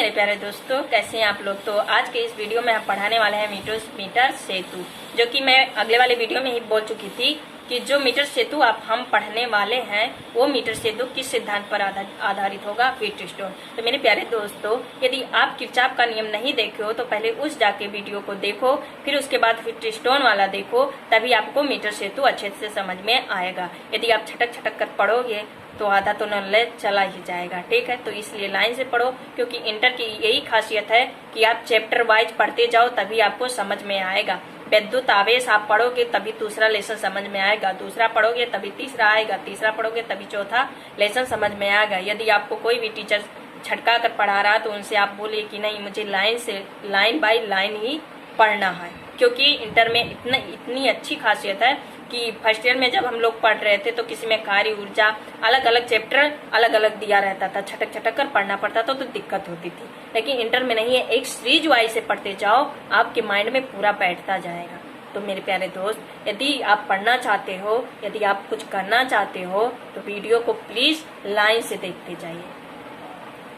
मेरे प्यारे दोस्तों, कैसे हैं आप लोग। तो आज के इस वीडियो में हम पढ़ाने वाले हैं मीटर सेतु, जो कि मैं अगले वाले वीडियो में ही बोल चुकी थी कि जो मीटर सेतु आप हम पढ़ने वाले हैं वो मीटर सेतु किस सिद्धांत पर आधारित होगा, व्हीटस्टोन। तो मेरे प्यारे दोस्तों, यदि आप किरचॉफ का नियम नहीं देखे हो तो पहले उस जाके वीडियो को देखो, फिर उसके बाद व्हीटस्टोन वाला देखो, तभी आपको मीटर सेतु अच्छे से समझ में आएगा। यदि आप छटक छटक कर पढ़ोगे तो आधा तो नॉलेज चला ही जाएगा। ठीक है, तो इसलिए लाइन से पढ़ो, क्योंकि इंटर की यही खासियत है कि आप चैप्टर वाइज पढ़ते जाओ तभी आपको समझ में आएगा। विद्युत आवेश आप पढ़ोगे तभी दूसरा लेसन समझ में आएगा, दूसरा पढ़ोगे तभी तीसरा आएगा, तीसरा पढ़ोगे तभी चौथा लेसन समझ में आएगा। यदि आपको कोई भी टीचर छटका कर पढ़ा रहा तो उनसे आप बोलिए कि नहीं, मुझे लाइन बाय लाइन ही पढ़ना है, क्योंकि इंटर में इतनी अच्छी खासियत है कि फर्स्ट ईयर में जब हम लोग पढ़ रहे थे तो किसी में कार्य ऊर्जा अलग अलग चैप्टर अलग अलग दिया रहता था, छटक छटक कर पढ़ना पड़ता था तो दिक्कत होती थी। लेकिन इंटर में नहीं है, एक सीरीज वाइज से पढ़ते जाओ, आपके माइंड में पूरा बैठता जाएगा। तो मेरे प्यारे दोस्त, यदि आप पढ़ना चाहते हो, यदि आप कुछ करना चाहते हो तो वीडियो को प्लीज लाइन से देखते जाइए।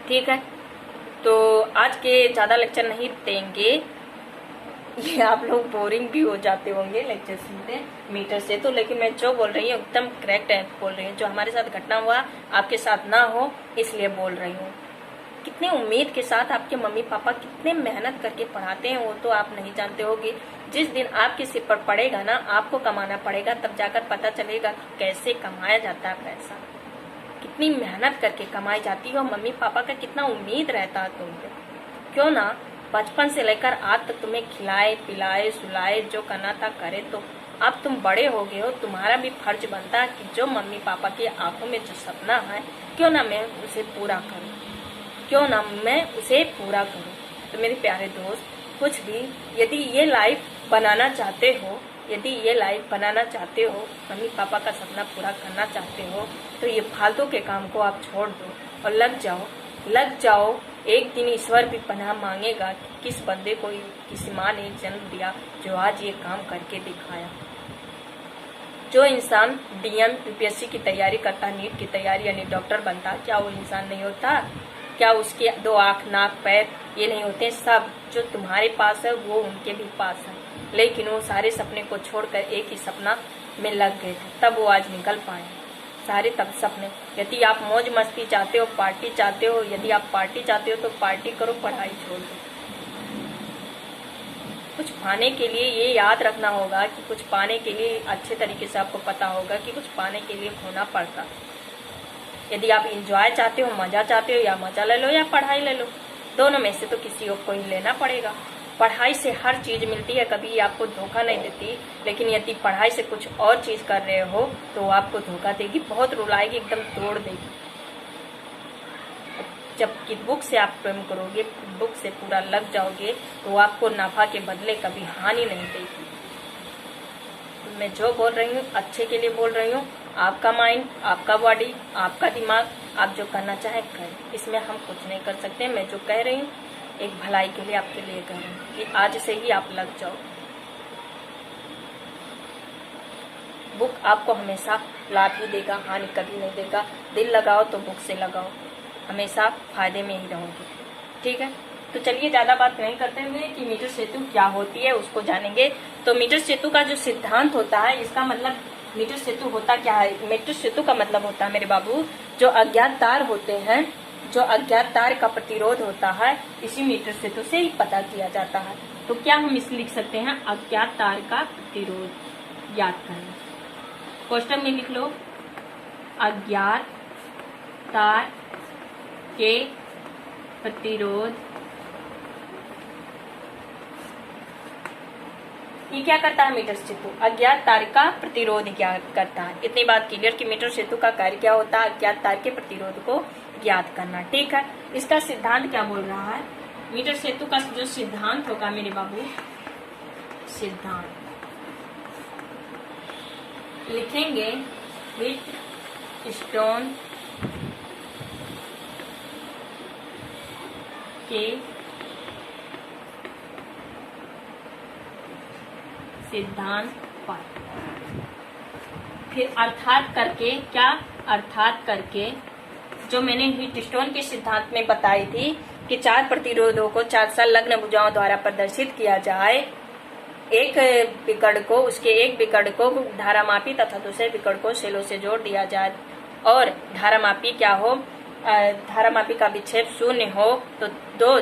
ठीक है, तो आज के ज्यादा लेक्चर नहीं देंगे, ये आप लोग बोरिंग भी हो जाते होंगे लेक्चर सुनते मीटर से तो, लेकिन मैं जो बोल रही हूँ एकदम करेक्ट है बोल रही हूँ। जो हमारे साथ घटना हुआ आपके साथ ना हो इसलिए बोल रही हूँ। कितनी उम्मीद के साथ आपके मम्मी पापा कितने मेहनत करके पढ़ाते हैं वो तो आप नहीं जानते होगे। जिस दिन आपके सिर पर पड़ेगा ना, आपको कमाना पड़ेगा, तब जाकर पता चलेगा कैसे कमाया जाता है पैसा, कितनी मेहनत करके कमाई जाती है और मम्मी पापा का कितना उम्मीद रहता है तुम पे। क्यों ना बचपन से लेकर आज तक तुम्हें खिलाए पिलाए सुलाए, जो करना था करे। तो अब तुम बड़े हो गए हो, तुम्हारा भी फर्ज बनता है कि जो मम्मी पापा की आंखों में जो सपना है क्यों ना मैं उसे पूरा करूं, क्यों ना मैं उसे पूरा करूं। तो मेरे प्यारे दोस्त, कुछ भी यदि ये लाइफ बनाना चाहते हो, यदि ये लाइफ बनाना चाहते हो, मम्मी पापा का सपना पूरा करना चाहते हो, तो ये फालतू के काम को आप छोड़ दो और लग जाओ। एक दिन ईश्वर भी पनाह मांगेगा कि किस बंदे को किसी माँ ने जन्म दिया जो आज ये काम करके दिखाया। जो इंसान डीएम यूपीएससी की तैयारी करता, नीट की तैयारी यानी डॉक्टर बनता, क्या वो इंसान नहीं होता? क्या उसके दो आँख नाक पैर ये नहीं होते? सब जो तुम्हारे पास है वो उनके भी पास है, लेकिन वो सारे सपने को छोड़कर एक ही सपना में लग गए थे, तब वो आज निकल पाए सारे तब सपने। यदि आप मौज मस्ती चाहते हो, पार्टी चाहते हो, यदि आप पार्टी चाहते हो तो पार्टी करो, पढ़ाई छोड़ दो। कुछ पाने के लिए ये याद रखना होगा कि कुछ पाने के लिए अच्छे तरीके से आपको पता होगा कि कुछ पाने के लिए खोना पड़ता। यदि आप एंजॉय चाहते हो, मजा चाहते हो, या मजा ले लो या पढ़ाई ले लो, दोनों में से तो किसी को ही लेना पड़ेगा। पढ़ाई से हर चीज मिलती है, कभी आपको धोखा नहीं देती, लेकिन यदि पढ़ाई से कुछ और चीज कर रहे हो तो आपको धोखा देगी, बहुत रुलाएगी, एकदम तोड़ देगी। जबकि बुक से आप प्रेम करोगे, बुक से पूरा लग जाओगे, तो आपको नफा के बदले कभी हानि नहीं देगी। मैं जो बोल रही हूँ अच्छे के लिए बोल रही हूँ। आपका माइंड, आपका बॉडी, आपका दिमाग, आप जो करना चाहे करें, इसमें हम कुछ नहीं कर सकते। मैं जो कह रही हूँ एक भलाई के लिए आपके लिए कह रही हूँ कि आज से ही आप लग जाओ। बुक आपको हमेशा लाभ ही देगा, हानि कभी नहीं देगा। दिल लगाओ तो बुक से लगाओ, हमेशा फायदे में ही रहोगे। ठीक है, तो चलिए ज्यादा बात नहीं करते हुए कि मीटर सेतु क्या होती है उसको जानेंगे। तो मीटर सेतु का जो सिद्धांत होता है, इसका मतलब मीटर सेतु होता क्या है? मीटर सेतु का मतलब होता है मेरे बाबू, जो अज्ञात तार होते हैं, जो अज्ञात तार का प्रतिरोध होता है, इसी मीटर सेतु से ही पता किया जाता है। तो क्या हम इसे लिख सकते हैं? अज्ञात तार का प्रतिरोध याद करना, क्वेश्चन में लिख लो, अज्ञात तार के प्रतिरोध। ये क्या करता है मीटर सेतु? अज्ञात तार का प्रतिरोध ज्ञात करता है। इतनी बात क्लियर कि मीटर सेतु का कार्य क्या होता है? अज्ञात तार के प्रतिरोध को ज्ञात करना। ठीक है, इसका सिद्धांत क्या बोल रहा है? मीटर सेतु का जो सिद्धांत होगा मेरे बाबू, सिद्धांत लिखेंगे व्हीटस्टोन के सिद्धांत पर। फिर अर्थात करके, क्या अर्थात करके, जो मैंने व्हीटस्टोन के सिद्धांत में बताई थी कि 4 प्रतिरोधों को 4 संलग्न भुजाओं द्वारा प्रदर्शित किया जाए। एक विकर्ण को उसके एक विकर्ण को धारामापी तथा दूसरे विकर्ण को सेलों से जोड़ दिया जाए और धारामापी क्या हो, धारामापी का विक्षेप 0 हो तो दो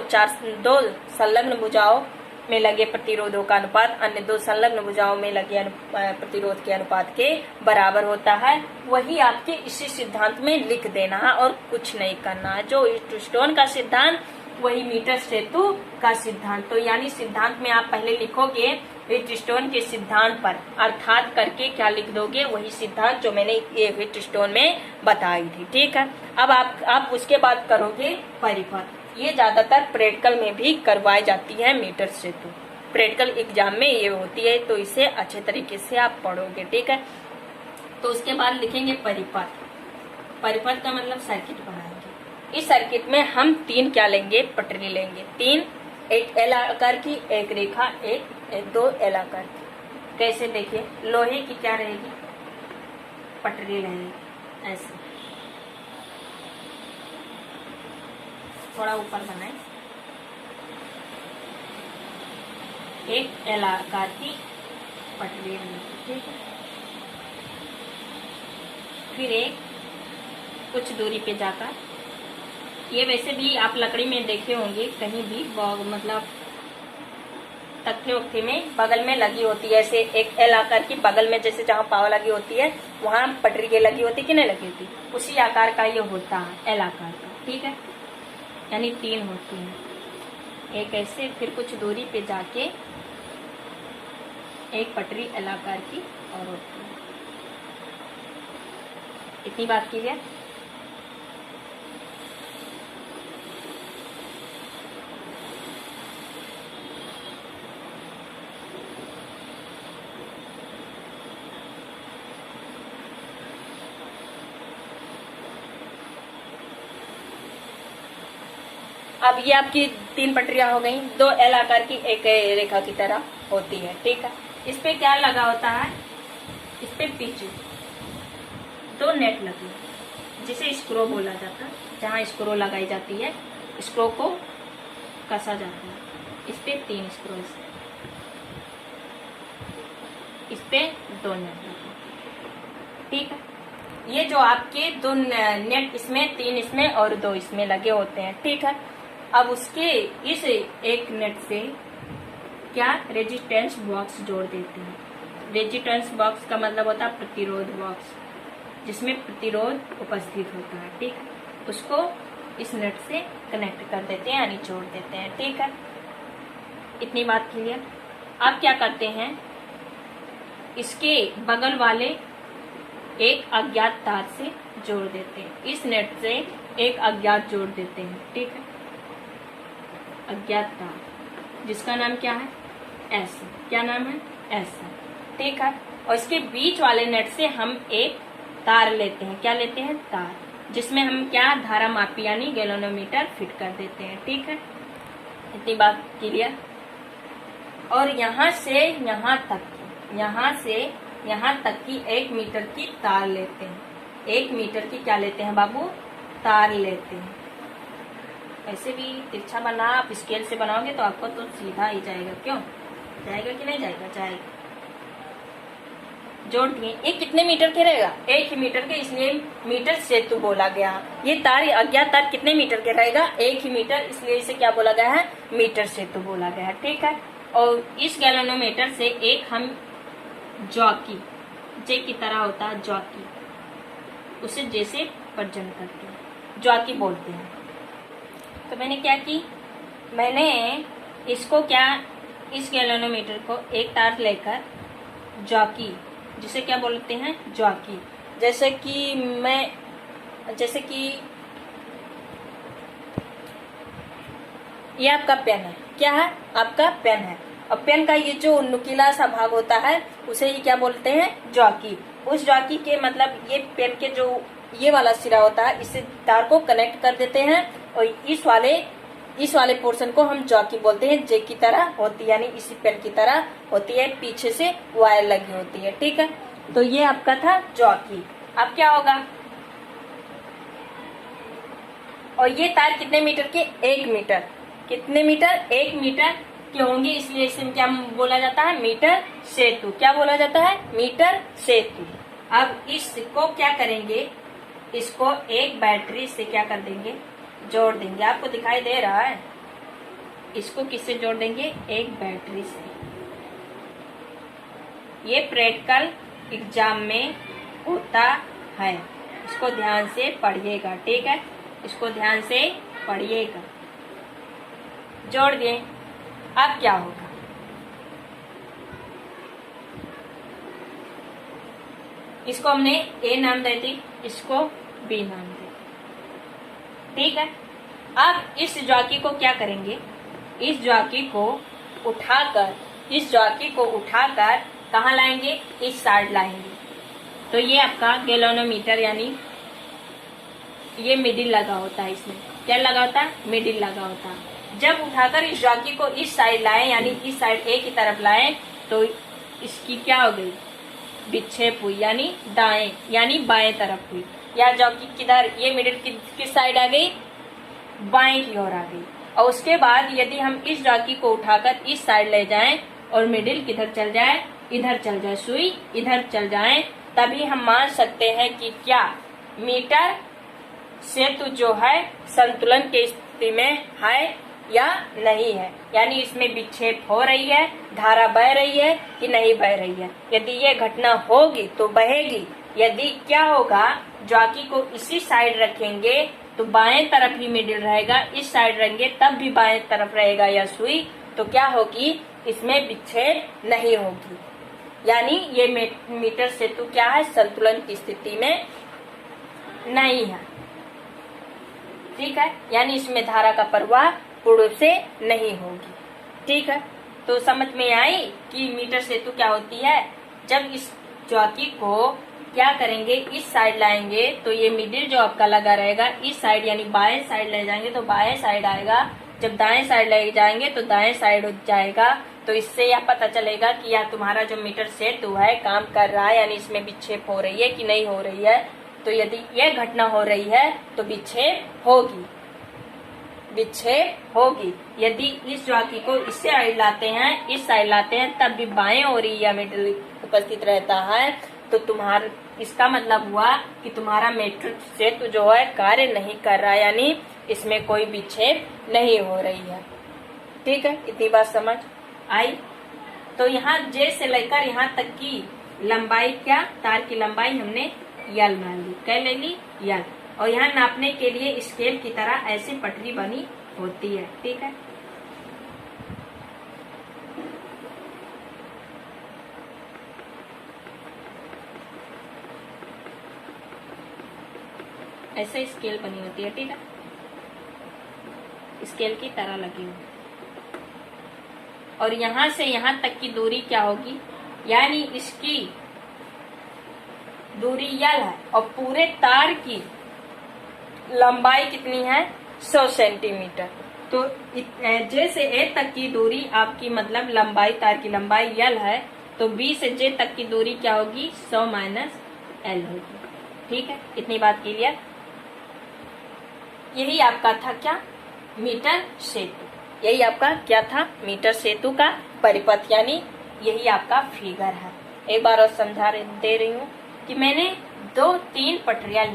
संलग्न भुजाओं में लगे प्रतिरोधों का अनुपात अन्य 2 संलग्न भुजाओं में लगे प्रतिरोध के अनुपात के बराबर होता है। वही आपके इसी सिद्धांत में लिख देना है और कुछ नहीं करना है। जो व्हिटस्टोन का सिद्धांत वही मीटर सेतु का सिद्धांत। तो यानी सिद्धांत में आप पहले लिखोगे व्हिटस्टोन के सिद्धांत पर, अर्थात करके क्या लिख दोगे, वही सिद्धांत जो मैंने ये व्हिटस्टोन में बताई थी। ठीक है, अब आप उसके बाद करोगे परिपथ। ये ज्यादातर प्रैक्टिकल में भी करवाई जाती है मीटर सेतु, प्रैक्टिकल एग्जाम में ये होती है, तो इसे अच्छे तरीके से आप पढ़ोगे। ठीक है, तो उसके बाद लिखेंगे परिपथ। परिपथ का मतलब सर्किट बनाएंगे। इस सर्किट में हम 3 क्या लेंगे, पटरी लेंगे। 3, एक एल आकार की, एक रेखा, एक 2 एल आकार की। कैसे देखिए, लोहे की क्या रहेगी, पटरी रहेगी ऐसे, थोड़ा ऊपर बनाए, एक एल आकार की पटरी रहेगी। ठीक है, फिर एक कुछ दूरी पे जाकर, ये वैसे भी आप लकड़ी में देखे होंगे कहीं भी, मतलब तख्ते वक्ते में बगल में लगी होती है, ऐसे एक एल आकार की बगल में, जैसे जहाँ पाव लगी होती है वहां पटरी के लगी होती कि नहीं लगी होती, उसी आकार का ये होता है, एल आकार का। ठीक है, यानी 3 होती है, एक ऐसे, फिर कुछ दूरी पे जाके एक पटरी एल आकार की और होती है। इतनी बात की है। अब ये आपकी 3 पटरियां हो गई, 2 एल आकार की एक रेखा की तरह होती है। ठीक है, इस पे क्या लगा होता है, इस पे पिच 2 नेट लगी, जिसे स्क्रू बोला जाता है, जहाँ स्क्रू लगाई जाती है, स्क्रू को कसा जाता है। इस पे 3 स्क्रू, इस पे 2 नेट लगे। ठीक है, ये जो आपके 2 नेट इसमें, 3 इसमें और 2 इसमें लगे होते हैं। ठीक है, अब उसके इस एक नेट से क्या रेजिस्टेंस बॉक्स जोड़ देते हैं। रेजिस्टेंस बॉक्स का मतलब होता है प्रतिरोध बॉक्स, जिसमें प्रतिरोध उपस्थित होता है। ठीक है, उसको इस नेट से कनेक्ट कर देते हैं, यानी जोड़ देते हैं। ठीक है, इतनी बात क्लियर। अब क्या करते हैं, इसके बगल वाले एक अज्ञात तार से जोड़ देते हैं, इस नेट से एक अज्ञात जोड़ देते हैं। ठीक है, अज्ञात तार जिसका नाम क्या है, एस। क्या नाम है, एस। ठीक है, और इसके बीच वाले नेट से हम एक तार लेते हैं, क्या लेते हैं, तार, जिसमें हम क्या धारा मापी यानी गैल्वेनोमीटर फिट कर देते हैं। ठीक है, इतनी बात क्लियर। और यहाँ से यहाँ तक की, यहाँ से यहाँ तक की 1 मीटर की तार लेते हैं। 1 मीटर की क्या लेते हैं बाबू, तार लेते हैं। ऐसे भी तिरछा बना, आप स्केल से बनाओगे तो आपको तो सीधा ही जाएगा। क्यों जाएगा कि नहीं जाएगा, जाएगा। जोड़ दिए, ये कितने मीटर के रहेगा, 1 ही मीटर के, इसलिए मीटर सेतु बोला गया। ये तार अज्ञात तार कितने मीटर के रहेगा, 1 ही मीटर, इसलिए इसे क्या बोला गया है, मीटर सेतु बोला गया है। ठीक है, और इस गैल्वेनोमीटर से एक हम जॉकी, जे की तरह होता है जॉकी, उसे जैसे प्रजन करते हैं, जॉकी बोलते हैं। तो मैंने क्या की, मैंने इसको क्या, इस गैल्वेनोमीटर को एक तार लेकर जॉकी, जिसे क्या बोलते हैं, जॉकी, जैसे कि ये आपका पेन है, क्या है, आपका पेन है, और पेन का ये जो नुकीला सा भाग होता है उसे ही क्या बोलते हैं, जॉकी। उस जॉकी के मतलब ये पेन के जो ये वाला सिरा होता है, इससे तार को कनेक्ट कर देते हैं, और इस वाले पोर्शन को हम जॉकी बोलते हैं, जे की तरह होती है, यानी इसी पेन की तरह होती है, पीछे से वायर लगी होती है। ठीक है, तो ये आपका था जॉकी। अब क्या होगा, और ये तार कितने मीटर के? 1 मीटर। कितने मीटर? 1 मीटर के होंगे, इसलिए इसे क्या बोला जाता है? मीटर सेतु। क्या बोला जाता है? मीटर सेतु। अब इसको क्या करेंगे? इसको एक बैटरी से क्या कर देंगे? जोड़ देंगे। आपको दिखाई दे रहा है? इसको किससे जोड़ देंगे? एक बैटरी से। ये प्रैक्टिकल एग्जाम में होता है, इसको ध्यान से पढ़िएगा, ठीक है? इसको ध्यान से पढ़िएगा। जोड़ दिए। अब क्या होगा? इसको हमने ए नाम दे दी, इसको बी नाम दे, ठीक है? अब इस जॉकी को क्या करेंगे? इस जॉकी को उठाकर कहाँ लाएंगे? इस साइड लाएंगे। तो ये आपका गैल्वेनोमीटर, यानी ये मिडिल लगा होता है। इसमें क्या लगा होता है? मिडिल लगा होता है। जब उठाकर इस जॉकी को इस साइड लाएं, यानी इस साइड ए की तरफ लाएं, तो इसकी क्या हो गई? विक्षेप हुई, यानी दाएं यानी बाएं तरफ हुई। या जॉकी किधर? ये मिडिल किस साइड आ गई? बाएं की ओर आ गई। और उसके बाद यदि हम इस जॉकी को उठाकर इस साइड ले जाएं और मिडिल किधर चल जाए? इधर चल जाए, सुई इधर चल जाए, तभी हम मान सकते हैं कि क्या मीटर सेतु जो है संतुलन की स्थिति में है या नहीं है, यानी इसमें विक्षेप हो रही है, धारा बह रही है कि नहीं बह रही है। यदि ये घटना होगी तो बहेगी। यदि क्या होगा? जॉकी को इसी साइड रखेंगे तो बाएं तरफ ही मिडिल रहेगा, इस साइड रहेंगे तब भी बाएं तरफ रहेगा या सुई, तो क्या होगी? इसमें विक्षेप नहीं होगी, यानी ये मीटर सेतु क्या है? संतुलन की स्थिति में नहीं है, ठीक है? यानी इसमें धारा का प्रवाह पूर्ण रूप से नहीं होगी, ठीक है? तो समझ में आई कि मीटर सेतु क्या होती है? जब इस जॉकी को क्या करेंगे? इस साइड लाएंगे तो ये मिडिल जो आपका लगा रहेगा इस साइड, यानी बाएं साइड ले जाएंगे तो बाएं साइड आएगा। जब दाएं साइड ले जाएंगे तो दाएं साइड हो जाएगा। तो इससे यह पता चलेगा कि या तुम्हारा जो मीटर सेतु है काम कर रहा है, यानी इसमें विक्षेप हो रही है कि नहीं हो रही है। तो यदि यह घटना हो रही है तो विक्षेप होगी, विक्षेप होगी। यदि इस जॉकी को इस साइड लाते हैं, इस साइड लाते हैं, तब भी बाएं हो रही या मिडिल उपस्थित रहता है, तो तुम्हारा इसका मतलब हुआ कि तुम्हारा मीटर सेतु जो है कार्य नहीं कर रहा है, यानी इसमें कोई विक्षेप नहीं हो रही है, ठीक है? इतनी बात समझ आई? तो यहाँ जे से लेकर यहाँ तक की लंबाई, क्या तार की लंबाई हमने यल मान ली। क्या ले ली? यल। और यहाँ नापने के लिए स्केल की तरह ऐसी पटरी बनी होती है, ठीक है? ऐसे स्केल बनी होती है, ठीक है? स्केल की तरह लगी हुई। और यहाँ से यहाँ तक की दूरी क्या होगी? यानी इसकी दूरी यल है और पूरे तार की लंबाई कितनी है? 100 सेंटीमीटर। तो जैसे ए तक की दूरी आपकी मतलब लंबाई, तार की लंबाई यल है, तो बी से जे तक की दूरी क्या होगी? 100 माइनस एल होगी, ठीक है? इतनी बात क्लियर? यही आपका था क्या? मीटर सेतु। यही आपका क्या था? मीटर सेतु का परिपथ, यानी यही आपका फिगर है। एक बार और समझा दे रही हूँ कि मैंने 2-3 पटरियां,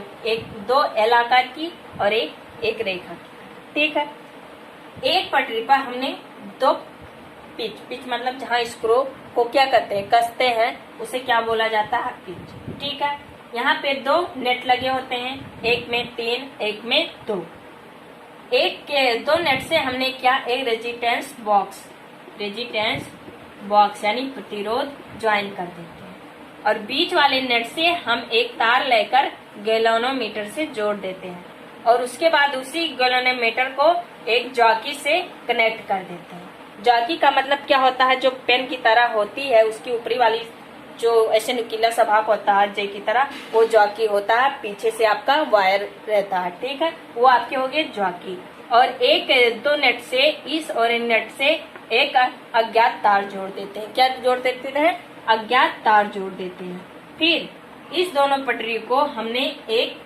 दो एल आकार की और एक रेखा की, ठीक है? एक पटरी पर हमने 2 पिच मतलब जहाँ स्क्रू को क्या करते हैं? कसते हैं, उसे क्या बोला जाता है? पिच, ठीक है? यहाँ पे 2 नेट लगे होते हैं, एक में 3, एक में 2। एक के 2 नेट से हमने क्या? एक रेजिस्टेंस बॉक्स यानी प्रतिरोध ज्वाइन कर देते हैं, और बीच वाले नेट से हम एक तार लेकर गैल्वेनोमीटर से जोड़ देते हैं, और उसके बाद उसी गैल्वेनोमीटर को एक जॉकी से कनेक्ट कर देते हैं। जॉकी का मतलब क्या होता है? जो पेन की तरह होती है, उसकी ऊपरी वाली जो ऐसे नुकीला सा भाग होता है जे की तरह, वो जॉकी होता है। पीछे से आपका वायर रहता है, ठीक है? वो आपके हो गए जॉकी। और एक 2 नेट से, इस और इन नेट से एक अज्ञात तार जोड़ देते हैं। क्या जोड़ देते हैं? अज्ञात तार जोड़ देते हैं। फिर इस दोनों पटरी को हमने एक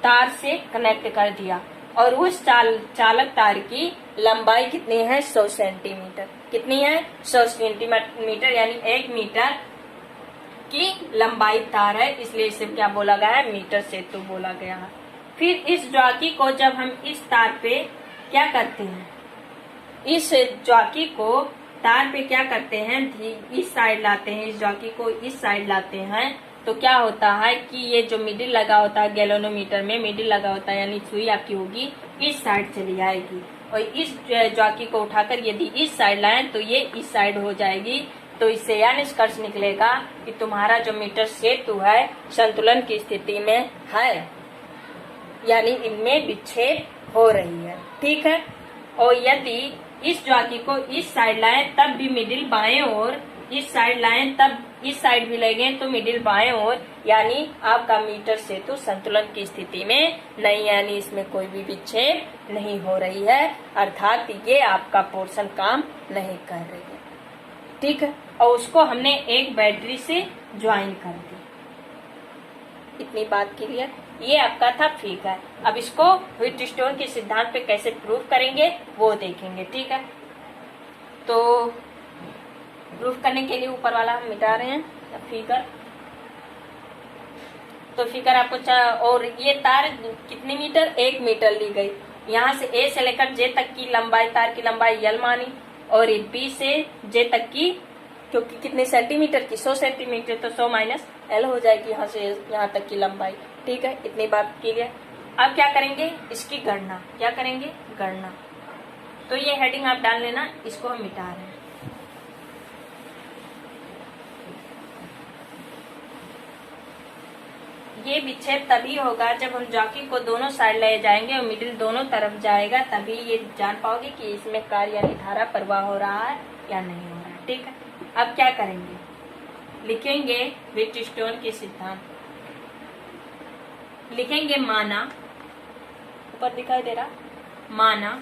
तार से कनेक्ट कर दिया, और उस चालक तार की लंबाई कितनी है? 100 सेंटीमीटर। कितनी है? 100 सेंटीमीटर, यानी 1 मीटर की लंबाई तार है, इसलिए इसे क्या बोला गया है? मीटर सेतु बोला गया है। फिर इस ज्वाकी को जब हम इस तार पे क्या करते हैं, इस ज्वाकी को तार पे क्या करते हैं, इस साइड लाते हैं, इस ज्वाकी को इस साइड लाते हैं, तो क्या होता है कि ये जो मिडिल लगा होता है गैल्वेनोमीटर में, मिडिल लगा होता है, यानी सुई आपकी होगी इस साइड चली आएगी, और इस ज्वाकी को उठाकर यदि इस साइड लाएं तो ये इस साइड हो जाएगी। तो इससे यह निष्कर्ष निकलेगा कि तुम्हारा जो मीटर सेतु है संतुलन की स्थिति में है, यानी इनमें विक्षेप हो रही है। ठीक है। और यदि इस ज्वाकी को इस साइड लाएं तब भी मिडिल बाएं ओर, इस साइड लाएं तब इस साइड भी लेंगे तो मिडिल बाएं ओर, यानी आपका मीटर सेतु संतुलन की स्थिति में नहीं, यानी इसमें कोई भी विक्षेप नहीं हो रही है, अर्थात ये आपका पोर्शन काम नहीं कर रही है। ठीक है। और उसको हमने एक बैटरी से ज्वाइन कर दी। इतनी बात क्लियर। ये आपका था फिगर। अब इसको व्हीटस्टोन के सिद्धांत पे कैसे प्रूव करेंगे वो देखेंगे। ठीक है। तो प्रूफ करने के लिए ऊपर वाला हम मिटा रहे हैं फिगर। तो फिगर आपको और ये तार कितने मीटर? 1 मीटर ली गई। यहाँ से ए से लेकर जे तक की लंबाई, तार की लंबाई यल मानी, और बी से जे तक की, क्योंकि कितने सेंटीमीटर की? 100 सेंटीमीटर, तो 100 माइनस एल हो जाएगी यहाँ से यहाँ तक की लंबाई। ठीक है। इतनी बात क्लियर। अब क्या करेंगे? इसकी गणना। क्या करेंगे? गणना। तो ये हेडिंग आप डाल लेना, इसको हम मिटा रहे हैं। ये विक्षेप तभी होगा जब हम ज्वाकी को दोनों साइड ले जाएंगे और मिडिल दोनों तरफ जाएगा, तभी ये जान पाओगे कि इसमें कार्य यानी धारा प्रवाह हो रहा है या नहीं हो रहा है। ठीक है। अब क्या करेंगे? लिखेंगे व्हीटस्टोन के सिद्धांत। लिखेंगे माना, ऊपर दिखाई दे रहा, माना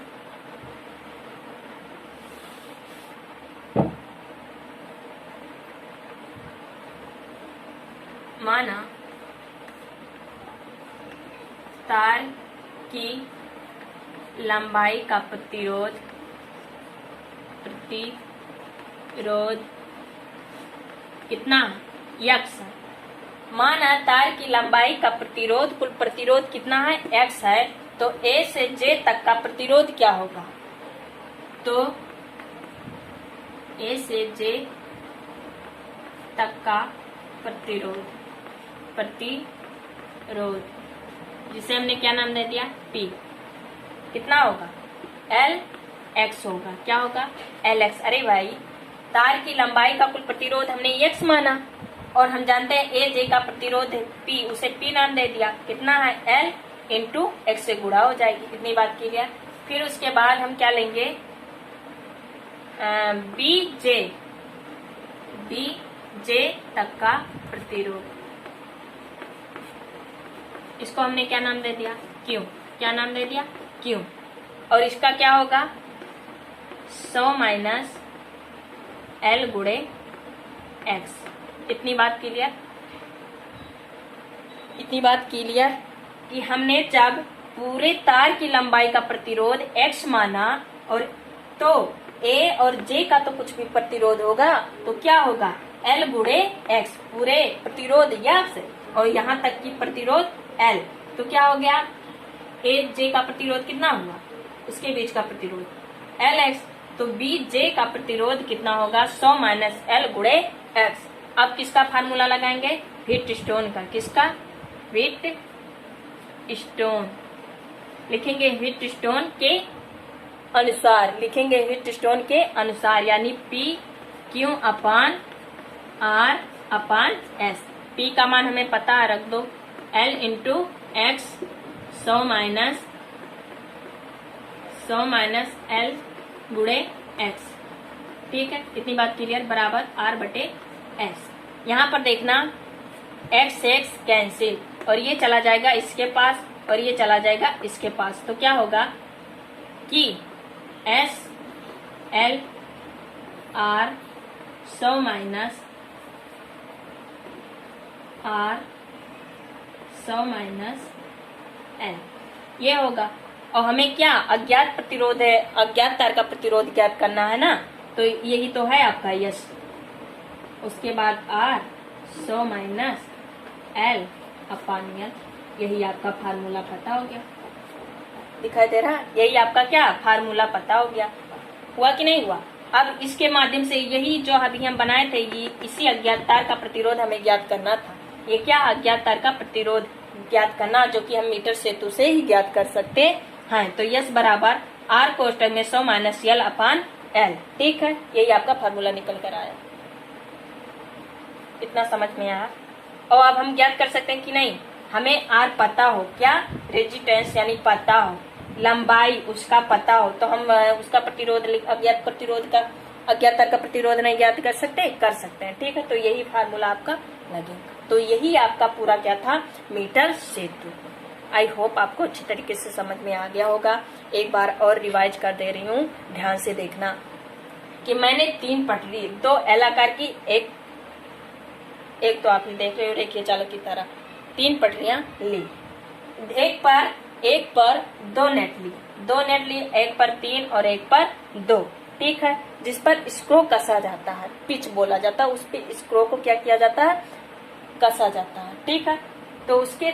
तार की लंबाई का प्रतिरोध कितना? x। माना तार की लंबाई का प्रतिरोध, कुल प्रतिरोध कितना है? x है। तो a से j तक का प्रतिरोध क्या होगा? तो a से j तक का प्रतिरोध जिसे हमने क्या नाम दे दिया? P। कितना होगा? Lx होगा। क्या होगा? Lx। अरे भाई, तार की लंबाई का कुल प्रतिरोध हमने x माना, और हम जानते हैं a j का प्रतिरोध है P, उसे P नाम दे दिया। कितना है? L इंटू x से गुणा हो जाएगी। कितनी बात की गया। फिर उसके बाद हम क्या लेंगे? bj तक का प्रतिरोध, इसको हमने क्या नाम दे दिया? Q। क्या नाम दे दिया? Q। और इसका क्या होगा? 100 माइनस L गुणे x। इतनी बात क्लियर। इतनी बात क्लियर कि हमने जब पूरे तार की लंबाई का प्रतिरोध x माना, और तो a और j का तो कुछ भी प्रतिरोध होगा, तो क्या होगा? L गुणे x, पूरे प्रतिरोध x, और यहाँ तक की प्रतिरोध L, तो क्या हो गया? a j का प्रतिरोध कितना हुआ? उसके बीच का प्रतिरोध Lx, तो b j का प्रतिरोध कितना होगा? 100 माइनस L गुणे x। अब किसका फार्मूला लगाएंगे? व्हीटस्टोन का। किसका? व्हीटस्टोन। लिखेंगे व्हीटस्टोन के अनुसार, लिखेंगे व्हीटस्टोन के अनुसार, यानी P Q अपान R अपान S। P का मान हमें पता है, रख दो। L into x 100 minus L गुणे x। ठीक है। इतनी बात क्लियर। बराबर R बटे S। यहाँ पर देखना x कैंसिल, और ये चला जाएगा इसके पास, और ये चला जाएगा इसके पास, तो क्या होगा कि S L R 100 minus R 100 minus L, ये होगा। और हमें क्या अज्ञात प्रतिरोध है, अज्ञात तार का प्रतिरोध ज्ञात करना है ना, तो यही तो है आपका यस। उसके बाद R 100 माइनस L अपान L, यही आपका फार्मूला पता हो गया। दिखाई दे रहा है? यही आपका क्या फार्मूला पता हो गया। हुआ कि नहीं हुआ? अब इसके माध्यम से यही जो अभी हम बनाए थे, ये इसी अज्ञात तार का प्रतिरोध हमें ज्ञात करना था। ये क्या अज्ञात तार का प्रतिरोध ज्ञात करना, जो कि हम मीटर सेतु से ही ज्ञात कर सकते हैं। तो यस बराबर R कोष्टक में 100 माइनस L अपान L। ठीक है, यही आपका फार्मूला निकल कर आया। इतना समझ में आया। और अब हम ज्ञात कर सकते हैं कि नहीं, हमें R पता हो, क्या रेजिस्टेंस यानी पता हो, लंबाई उसका पता हो, तो हम उसका प्रतिरोध अज्ञात प्रतिरोध का अज्ञात तार का प्रतिरोध नहीं ज्ञात कर सकते, कर सकते हैं। ठीक है, तो यही फार्मूला आपका लगेगा। तो यही आपका पूरा क्या था, मीटर सेतु। आई होप आपको अच्छी तरीके से समझ में आ गया होगा। एक बार और रिवाइज कर दे रही हूँ, ध्यान से देखना कि मैंने 3 पटरी, 2 एल आकार की, एक तो आप देख रहे हो रेखीय चालक की तरह 3 पटरियां ली। एक पर 2 नेट ली, 2 नेट ली, एक पर 3 और एक पर 2। ठीक है, जिस पर स्क्रू कसा जाता है, पिच बोला जाता है, उस पे स्क्रू को क्या किया जाता है, कसा जाता है। ठीक है, तो उसके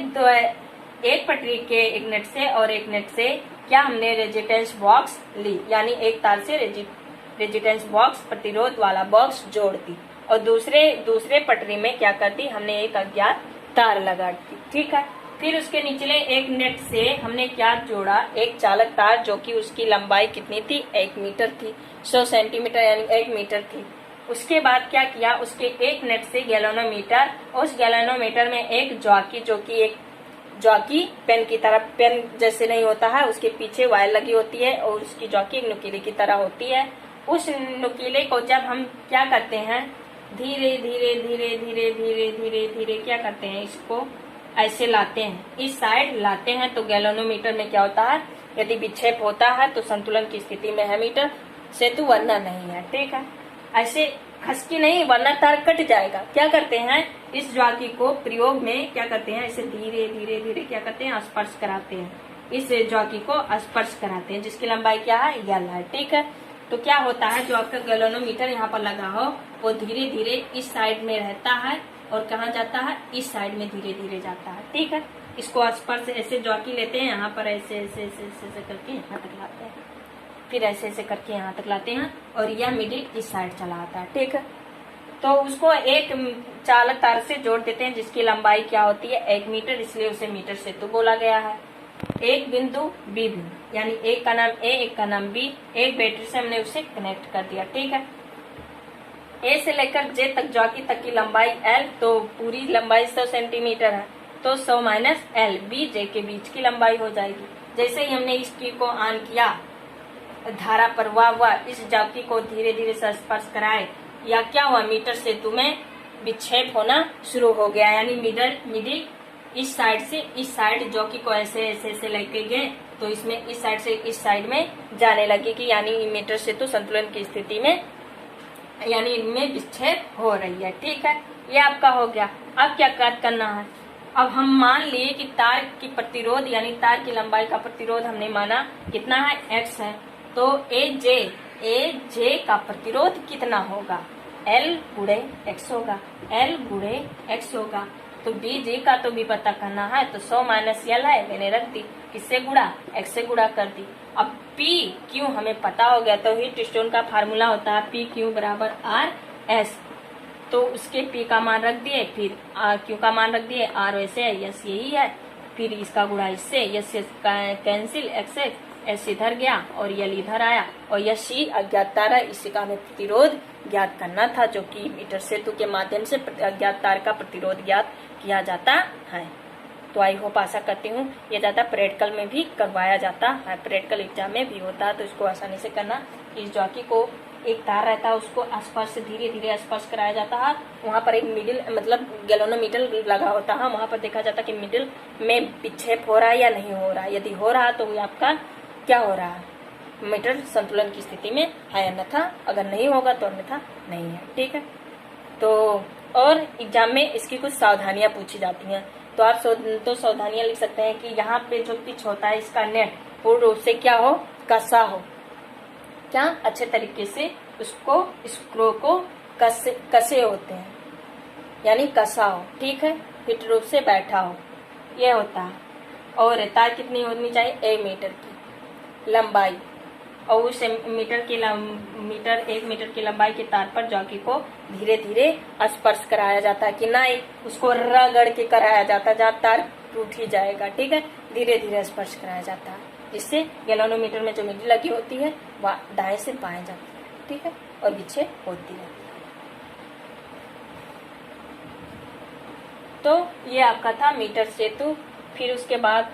एक पटरी के एक नेट से और एक नेट से क्या हमने रेजिस्टेंस बॉक्स ली, यानी एक तार से रेजिस्टेंस बॉक्स प्रतिरोध वाला बॉक्स जोड़ दी, और दूसरे पटरी में क्या करती, हमने एक अज्ञात तार लगा दी। ठीक है, फिर उसके निचले एक नेट से हमने क्या जोड़ा, एक चालक तार, जो कि उसकी लंबाई कितनी थी, 1 मीटर थी, 100 सेंटीमीटर यानी 1 मीटर थी। उसके बाद क्या किया, उसके एक नेट से गैल्वेनोमीटर, उस गैल्वेनोमीटर में एक जॉकी, जो कि एक जॉकी पेन की तरह, पेन जैसे नहीं होता है, उसके पीछे वायर लगी होती है और उसकी जॉकी एक नुकीले की तरह होती है। उस नुकीले को जब हम क्या करते हैं, धीरे धीरे धीरे धीरे धीरे धीरे धीरे क्या करते हैं, इसको ऐसे लाते हैं, इस साइड लाते हैं, तो गैल्वेनोमीटर में क्या होता है, यदि विक्षेप होता है तो संतुलन की स्थिति में है मीटर सेतु, वरना नहीं है। ठीक है, ऐसे खसकी नहीं, वरना तार कट जाएगा। क्या करते हैं, इस ज्वाकी को प्रयोग में क्या करते हैं, इसे धीरे धीरे धीरे क्या करते हैं, स्पर्श कराते हैं, इस ज्वाकी को स्पर्श कराते हैं, जिसकी लंबाई क्या है, L है। ठीक है, तो क्या होता है, जो आपका गैल्वेनोमीटर यहाँ पर लगा हो, वो धीरे धीरे इस साइड में रहता है और कहाँ जाता है, इस साइड में धीरे धीरे जाता है। ठीक है, इसको स्पर्श ऐसे जॉकी लेते हैं, यहाँ पर ऐसे ऐसे ऐसे ऐसे करके यहाँ तक लाते हैं, फिर ऐसे ऐसे करके यहाँ तक लाते हैं, और यह मिडिल इस साइड चला आता है। ठीक है, तो उसको एक चालक तार से जोड़ देते हैं, जिसकी लंबाई क्या होती है, 1 मीटर, इसलिए उसे मीटर सेतु बोला गया है। एक बिंदु बी बिंदु, यानी एक का नाम ए, एक का नाम बी, एक बैटरी से हमने उसे कनेक्ट कर दिया। ठीक है, ए से लेकर जे तक जॉकी तक की लंबाई L, तो पूरी लंबाई 100 सेंटीमीटर है, तो 100 माइनस L, बी जे के बीच की लंबाई हो जाएगी। जैसे ही हमने इस की को ऑन किया, धारा प्रवाह हुआ, इस जॉकी को धीरे धीरे से स्पर्श कराए, या क्या हुआ, मीटर सेतु में विक्षेप होना शुरू हो गया, यानी मिडिल इस साइड से इस साइड जॉकी को ऐसे ऐसे ऐसे लेके गए, तो इसमें इस साइड से इस साइड में जाने लगेगी, यानी मीटर सेतु संतुलन की स्थिति में, यानी इनमें विक्षेप हो रही है। ठीक है, ये आपका हो गया। अब क्या करना है, अब हम मान लिए कि तार की प्रतिरोध यानी तार की लंबाई का प्रतिरोध हमने माना कितना है, x है, तो ए जे का प्रतिरोध कितना होगा, L गुणे x होगा, L गुणे x होगा। तो बी जे का तो भी पता करना है, तो 100 माइनस L है, मैंने रख दी, किससे गुणा, x से गुणा कर दी। अब पी क्यू हमें पता हो गया, तो हीट स्टोन का फार्मूला होता है पी क्यू बराबर आर एस, तो उसके पी का मान रख दिए, फिर आर क्यू का मान रख दिए, आर वैसे है, यस यही है, फिर इसका गुणा इससे, यस कैंसिल, एक्स एस इधर गया और यल इधर आया, और यह सी अज्ञात तार है, इसी का हमें प्रतिरोध ज्ञात करना था, जो कि मीटर सेतु के माध्यम से अज्ञात तार का प्रतिरोध ज्ञात किया जाता है। तो आई होप आशा करती हूँ ये ज़्यादा प्रैक्टिकल में भी करवाया जाता है, प्रैक्टिकल एग्जाम में भी होता है, तो इसको आसानी से करना। इस जॉकी को एक तार रहता है, उसको स्पर्श से धीरे धीरे स्पर्श कराया जाता है, वहाँ पर एक मिडिल मतलब गैल्वेनोमीटर लगा होता है, वहाँ पर देखा जाता है कि मिडिल में विक्षेप हो रहा है या नहीं हो रहा है, यदि हो रहा है तो आपका क्या हो रहा है, मीटर संतुलन की स्थिति में है, अन्यथा अगर नहीं होगा तो अन्यथा नहीं है। ठीक है, तो और एग्जाम में इसकी कुछ सावधानियां पूछी जाती हैं, तो आप सावधानियां लिख सकते हैं कि यहाँ पे जो पिच होता है इसका नेट पूर्ण रूप से क्या हो, कसा हो, क्या अच्छे तरीके से उसको स्क्रू को कसे होते हैं, यानी कसा हो, ठीक है, फिट रूप से बैठा हो, ये होता है। और तार कितनी होनी चाहिए, 1 मीटर की लंबाई, और उस एक मीटर की लंबाई के तार पर जॉकी को धीरे धीरे स्पर्श कराया जाता है, कि नहीं उसको रगड़ के कराया जाता है, जहाँ तार टूट ही जाएगा, ठीक है, धीरे धीरे स्पर्श कराया जाता है, जिससे गैल्वेनोमीटर में जो मीटर लगी होती है वह दाएं से बाएं जाती है, ठीक है, और पीछे होती है। तो ये आपका था मीटर सेतु। फिर उसके बाद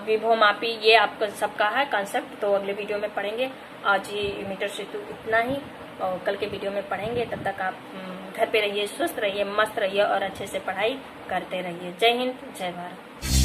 विभवमापी, ये आपका सबका है कॉन्सेप्ट, तो अगले वीडियो में पढ़ेंगे। आज ये मीटर सेतु इतना ही, और कल के वीडियो में पढ़ेंगे। तब तक आप घर पे रहिए, स्वस्थ रहिए, मस्त रहिए और अच्छे से पढ़ाई करते रहिए। जय हिंद, जय भारत।